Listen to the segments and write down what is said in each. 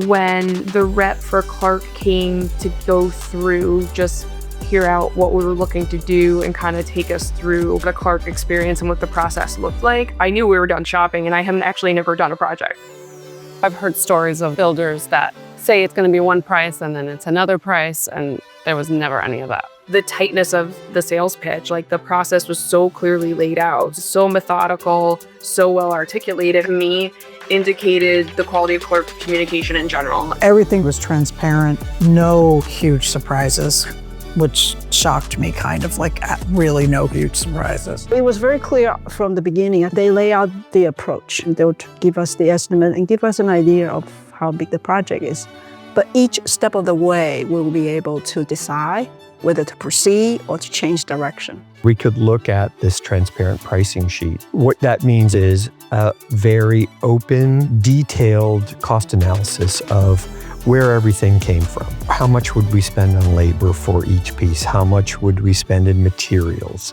when the rep for Clark came to go through, just hear out what we were looking to do and kind of take us through the Clark experience and what the process looked like, I knew we were done shopping, and I had actually never done a project. I've heard stories of builders that say it's going to be one price and then it's another price, and there was never any of that. The tightness of the sales pitch, like the process was so clearly laid out, so methodical, so well articulated, to me indicated the quality of Clark communication in general. Everything was transparent, no huge surprises, which shocked me kind of, like really no huge surprises. It was very clear from the beginning. They lay out the approach. They would give us the estimate and give us an idea of how big the project is. But each step of the way, we'll be able to decide whether to proceed or to change direction. We could look at this transparent pricing sheet. What that means is a very open, detailed cost analysis of where everything came from. How much would we spend on labor for each piece? How much would we spend in materials?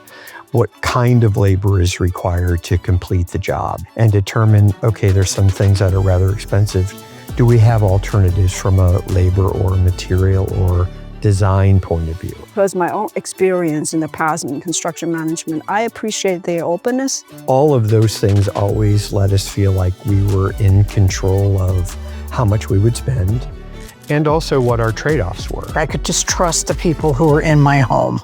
What kind of labor is required to complete the job? And determine, okay, there's some things that are rather expensive. Do we have alternatives from a labor or material or design point of view? Because my own experience in the past in construction management, I appreciate their openness. All of those things always let us feel like we were in control of how much we would spend and also what our trade-offs were. I could just trust the people who were in my home.